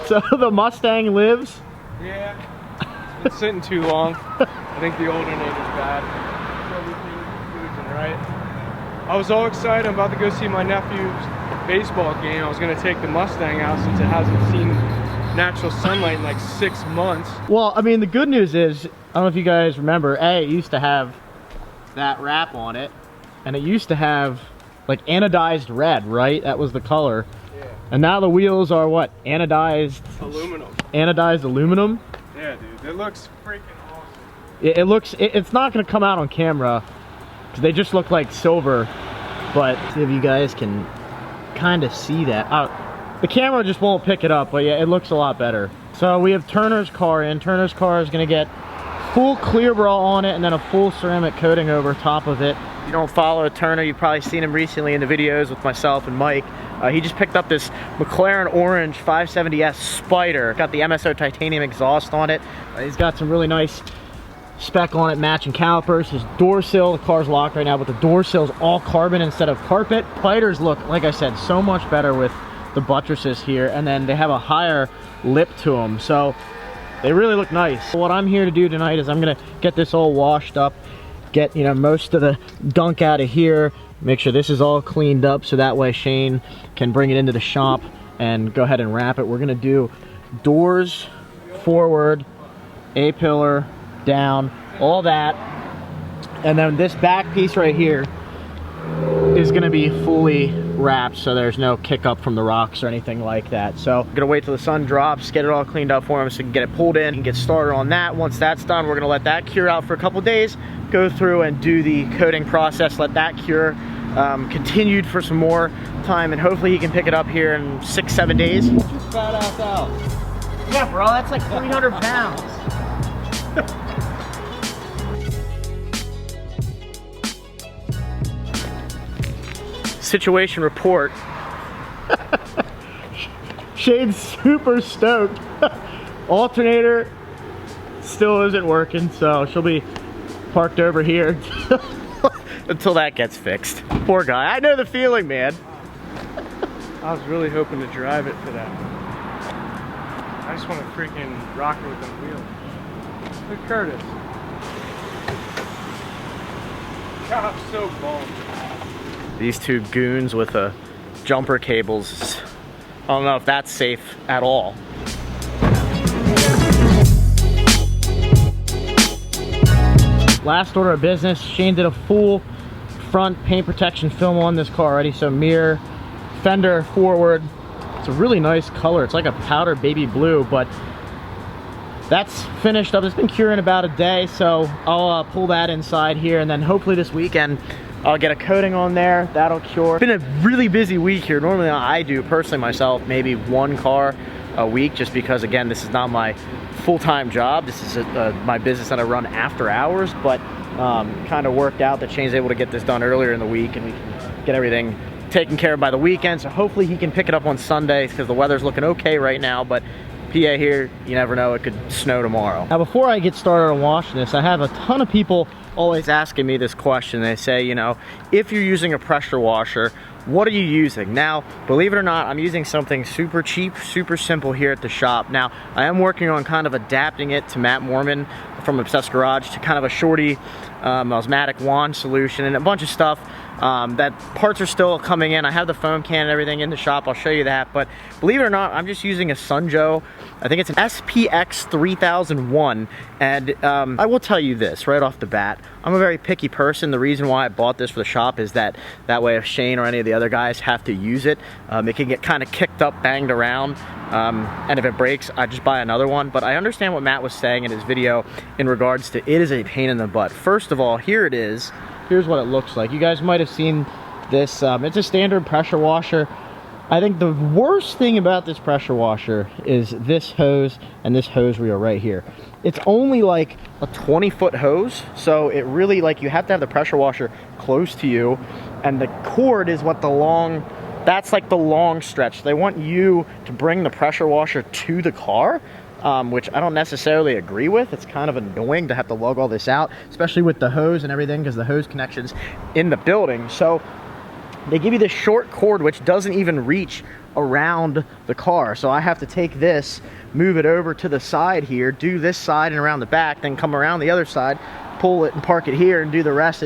So the Mustang lives? Yeah. It's been sitting too long. I think the alternator's bad. Everything right. I was all excited. I'm about to go see my nephew's baseball game. I was going to take the Mustang out since it hasn't seen natural sunlight in like 6 months. Well, I mean, the good news is, I don't know if you guys remember, it used to have that wrap on it, and it used to have like anodized red, right? That was the color. Yeah. And now the wheels are what? Anodized aluminum. Anodized aluminum? Yeah, dude. It looks freaking awesome. It looks, it's not going to come out on camera because they just look like silver, but see if you guys can kind of see that. The camera just won't pick it up, but yeah, it looks a lot better. So we have Turner's car in. Turner's car is going to get full clear bra on it and then a full ceramic coating over top of it. If you don't follow Turner, you've probably seen him recently in the videos with myself and Mike. He just picked up this McLaren Orange 570S Spider. Got the MSO titanium exhaust on it. He's got some really nice spec on it, matching calipers. His door sill, the car's locked right now, but the door sill's all carbon instead of carpet. Spiders look, like I said, so much better with the buttresses here, and then they have a higher lip to them, so they really look nice. What I'm here to do tonight is I'm gonna get this all washed up, get, you know, most of the gunk out of here, make sure this is all cleaned up so that way Shane can bring it into the shop and go ahead and wrap it. We're gonna do doors forward, A-pillar down, all that, and then this back piece right here is going to be fully wrapped, so there's no kick up from the rocks or anything like that. So I'm gonna wait till the sun drops, get it all cleaned up for him so we can get it pulled in and get started on that. Once that's done, we're gonna let that cure out for a couple days, go through and do the coating process, let that cure continued for some more time, and hopefully he can pick it up here in 6-7 days. Just badass out. Yeah, bro, that's like 300 pounds. Situation report. Shane's super stoked. Alternator still isn't working, so she'll be parked over here until that gets fixed. Poor guy. I know the feeling, man. I was really hoping to drive it for that. I just want to freaking rock it with them wheels. Look at Curtis. God, I'm so bummed. These two goons with jumper cables. I don't know if that's safe at all. Last order of business, Shane did a full front paint protection film on this car already. So mirror, fender forward. It's a really nice color. It's like a powder baby blue, but that's finished up. It's been curing about a day, so I'll pull that inside here, and then hopefully this weekend I'll get a coating on there. That'll cure. It's been a really busy week here. Normally I do personally myself maybe one car a week, just because again this is not my full-time job. This is my business that I run after hours, but kind of worked out that Shane's able to get this done earlier in the week and we can get everything taken care of by the weekend. So hopefully he can pick it up on Sunday because the weather's looking okay right now, but PA here, you never know, it could snow tomorrow. Now before I get started on washing this, I have a ton of people always asking me this question. They say, you know, if you're using a pressure washer, what are you using? Now, believe it or not, I'm using something super cheap, super simple here at the shop. Now, I am working on kind of adapting it to Matt Mormon from Obsessed Garage to kind of a shorty osmotic wand solution and a bunch of stuff. That parts are still coming in. I have the foam can and everything in the shop. I'll show you that. But believe it or not, I'm just using a Sunjo. I think it's an SPX 3001. And I will tell you this right off the bat. I'm a very picky person. The reason why I bought this for the shop is that way if Shane or any of the other guys have to use it, it can get kind of kicked up, banged around. And if it breaks, I just buy another one. But I understand what Matt was saying in his video in regards to it is a pain in the butt. First of all, here it is. Here's what it looks like. You guys might have seen this. It's a standard pressure washer. I think the worst thing about this pressure washer is this hose and this hose reel right here. It's only like a 20-foot hose, so it really, like, you have to have the pressure washer close to you, and the cord is what that's like the long stretch. They want you to bring the pressure washer to the car, which I don't necessarily agree with. It's kind of annoying to have to lug all this out, especially with the hose and everything, because the hose connection's in the building. So they give you this short cord which doesn't even reach around the car. So I have to take this, move it over to the side here, do this side and around the back, then come around the other side, pull it and park it here and do the rest.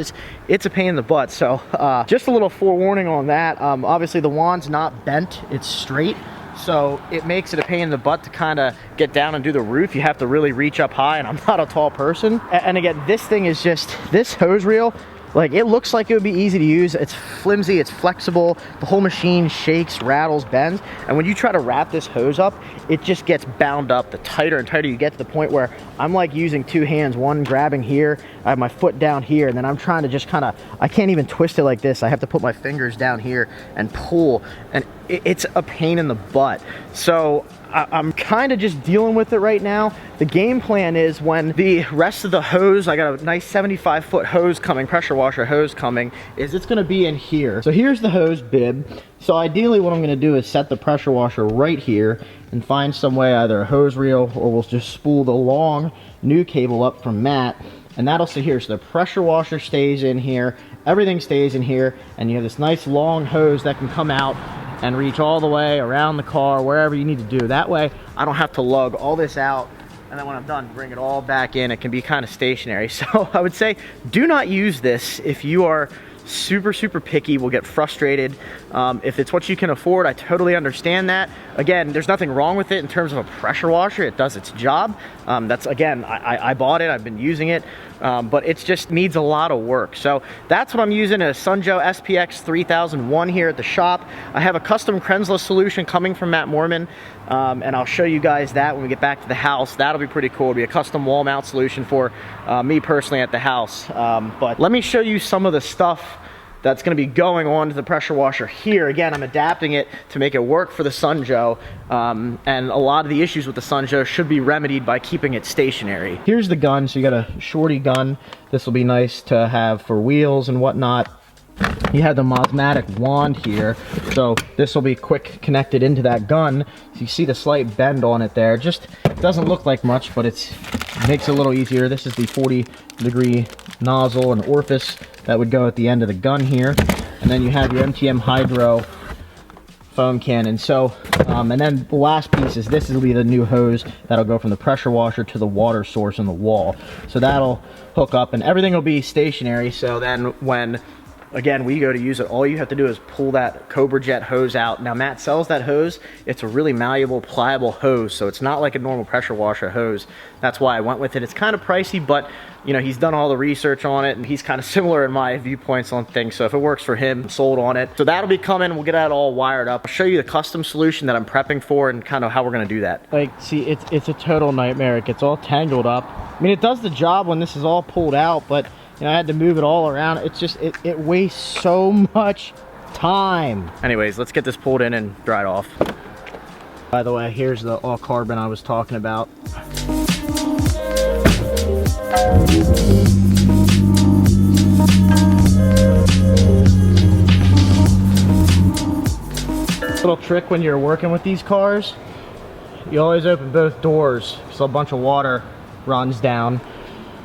It's a pain in the butt. So just a little forewarning on that. Obviously the wand's not bent, it's straight. So it makes it a pain in the butt to kind of get down and do the roof. You have to really reach up high, and I'm not a tall person. And again, this thing is just, this hose reel, like, it looks like it would be easy to use. It's flimsy, it's flexible. The whole machine shakes, rattles, bends. And when you try to wrap this hose up, it just gets bound up. The tighter and tighter you get, to the point where I'm like using two hands, one grabbing here, I have my foot down here, and then I'm trying to just kind of, I can't even twist it like this. I have to put my fingers down here and pull, and it's a pain in the butt. So I'm kind of just dealing with it right now. The game plan is, when the rest of the hose, I got a nice 75-foot hose coming, pressure washer hose coming, is it's gonna be in here. So here's the hose bib. So ideally what I'm gonna do is set the pressure washer right here and find some way, either a hose reel, or we'll just spool the long new cable up from Matt, and that'll sit here. So the pressure washer stays in here, everything stays in here, and you have this nice long hose that can come out and reach all the way around the car, wherever you need to do. That way, I don't have to lug all this out, and then when I'm done, bring it all back in. It can be kind of stationary. So I would say, do not use this if you are super picky, will get frustrated. If it's what you can afford, I totally understand that. Again, there's nothing wrong with it in terms of a pressure washer. It does its job. That's, again, I bought it, I've been using it, but it just needs a lot of work. So that's what I'm using, a Sunjo SPX 3001 here at the shop. I have a custom Crensless solution coming from Matt Moorman, and I'll show you guys that when we get back to the house. That'll be pretty cool. It'll be a custom wall mount solution for me personally at the house. But let me show you some of the stuff that's going to be going on to the pressure washer here. Again, I'm adapting it to make it work for the Sunjo, and a lot of the issues with the Sunjo should be remedied by keeping it stationary. Here's the gun. So you got a shorty gun. This will be nice to have for wheels and whatnot. You have the Mosmatic wand here, so this will be quick connected into that gun. So you see the slight bend on it there. Just doesn't look like much, but it makes it a little easier. This is the 40-degree nozzle and orifice that would go at the end of the gun here. And then you have your MTM Hydro foam cannon. So, and then the last piece is, this will be the new hose that'll go from the pressure washer to the water source in the wall. So that'll hook up, and everything will be stationary. So then when, again, we go to use it, all you have to do is pull that Cobra Jet hose out. Now, Matt sells that hose. It's a really malleable, pliable hose, so it's not like a normal pressure washer hose. That's why I went with it. It's kind of pricey, but you know, he's done all the research on it, and he's kind of similar in my viewpoints on things. So if it works for him, I'm sold on it. So that'll be coming. We'll get that all wired up. I'll show you the custom solution that I'm prepping for and kind of how we're gonna do that. Like, see, it's a total nightmare. It gets all tangled up. I mean, it does the job when this is all pulled out, but you know, I had to move it all around. It's just, it wastes so much time. Anyways, let's get this pulled in and dried off. By the way, here's the all carbon I was talking about. Little trick when you're working with these cars, you always open both doors so a bunch of water runs down.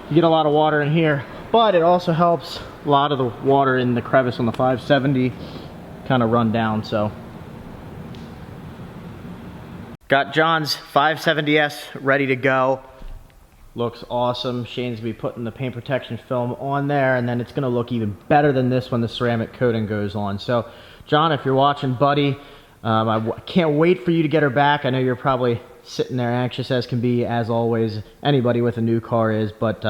You get a lot of water in here, but it also helps a lot of the water in the crevice on the 570 kind of run down. So got John's 570S ready to go. Looks awesome. Shane's gonna be putting the paint protection film on there, and then it's gonna look even better than this when the ceramic coating goes on. So John, if you're watching, buddy, I can't wait for you to get her back. I know you're probably sitting there anxious as can be, as always. Anybody with a new car is, but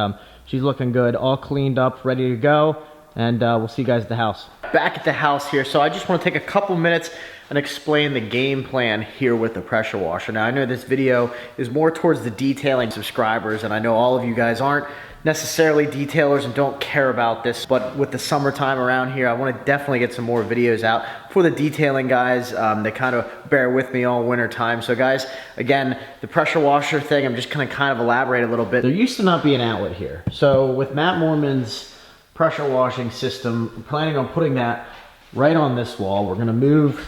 she's looking good, all cleaned up, ready to go, and we'll see you guys at the house. Back at the house here, so I just want to take a couple minutes and explain the game plan here with the pressure washer. Now, I know this video is more towards the detailing subscribers, and I know all of you guys aren't necessarily detailers and don't care about this, but with the summertime around here, I want to definitely get some more videos out for the detailing guys that kind of bear with me all winter time. So guys, again, the pressure washer thing, I'm just gonna kind of elaborate a little bit. There used to not be an outlet here. So with Matt Moorman's pressure washing system, I'm planning on putting that right on this wall. We're gonna move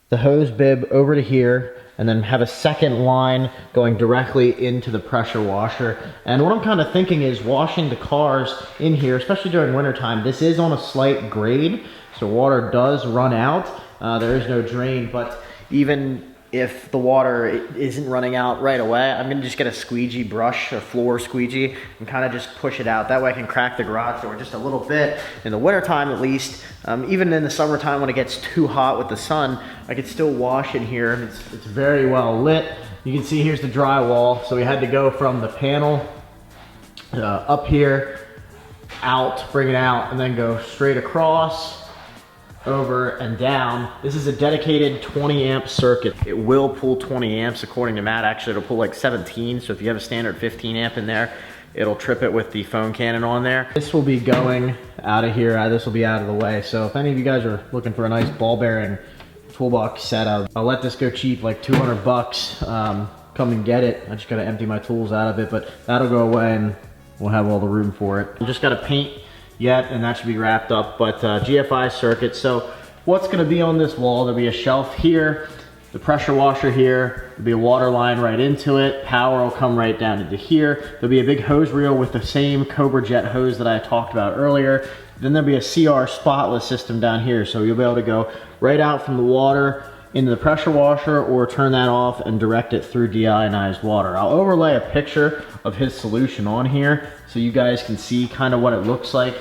the hose bib over to here, and then have a second line going directly into the pressure washer. And what I'm kind of thinking is washing the cars in here, especially during wintertime, this is on a slight grade. So water does run out. There is no drain, but even if the water isn't running out right away, I'm gonna just get a squeegee brush, a floor squeegee, and kind of just push it out. That way I can crack the garage door just a little bit. In the wintertime at least, even in the summertime when it gets too hot with the sun, I can still wash in here. It's very well lit. You can see here's the drywall. So we had to go from the panel up here, out, bring it out, and then go straight across, over and down. This is a dedicated 20 amp circuit. It will pull 20 amps according to Matt. Actually, it'll pull like 17. So if you have a standard 15 amp in there, it'll trip it with the phone cannon on there. This will be going out of here. This will be out of the way. So if any of you guys are looking for a nice ball bearing toolbox setup, I'll let this go cheap, like 200 bucks. Come and get it. I just gotta empty my tools out of it, but that'll go away and we'll have all the room for it. I just gotta paint yet, and that should be wrapped up, but GFI circuit. So what's gonna be on this wall? There'll be a shelf here, the pressure washer here, there'll be a water line right into it, power will come right down into here, there'll be a big hose reel with the same Cobra Jet hose that I talked about earlier, then there'll be a CR spotless system down here, so you'll be able to go right out from the water into the pressure washer or turn that off and direct it through deionized water. I'll overlay a picture of his solution on here so you guys can see kind of what it looks like.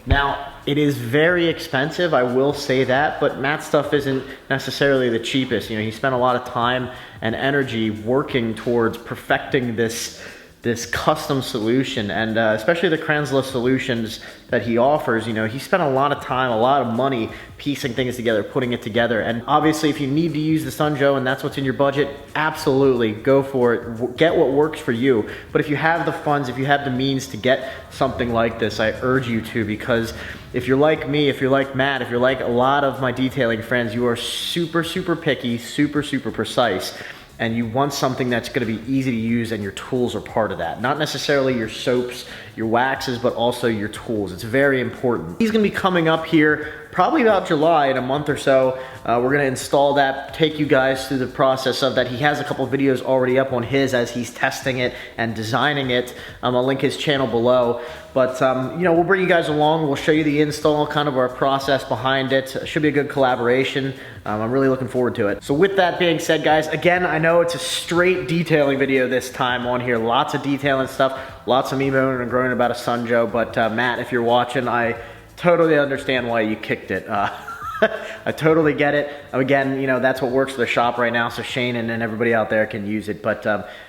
Now, it is very expensive, I will say that, but Matt's stuff isn't necessarily the cheapest. You know, he spent a lot of time and energy working towards perfecting this custom solution, and especially the Kranzla solutions that he offers. You know, he spent a lot of time, a lot of money piecing things together, putting it together. And obviously if you need to use the Sunjoe and that's what's in your budget, absolutely go for it. Get what works for you. But if you have the funds, if you have the means to get something like this, I urge you to, because if you're like me, if you're like Matt, if you're like a lot of my detailing friends, you are super, super picky, super, super precise. And you want something that's gonna be easy to use, and your tools are part of that. Not necessarily your soaps, your waxes, but also your tools. It's very important. He's gonna be coming up here probably about July, in a month or so. We're gonna install that, take you guys through the process of that. He has a couple of videos already up on his as he's testing it and designing it. I'll link his channel below. But you know, we'll bring you guys along. We'll show you the install, kind of our process behind it. It should be a good collaboration. I'm really looking forward to it. So with that being said, guys, again, I know it's a straight detailing video this time on here. Lots of detailing stuff, lots of me moaning and groaning about a Sunjoe. But Matt, if you're watching, I totally understand why you kicked it. I totally get it. Again, you know, that's what works for the shop right now, so Shane and everybody out there can use it. But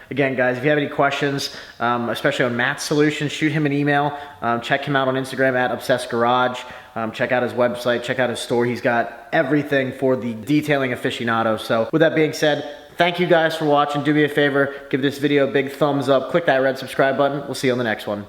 again, guys, if you have any questions, especially on Matt's solutions, shoot him an email. Check him out on Instagram at Obsessed Garage. Check out his website, check out his store. He's got everything for the detailing aficionado. So with that being said, thank you guys for watching. Do me a favor, give this video a big thumbs up, click that red subscribe button. We'll see you on the next one.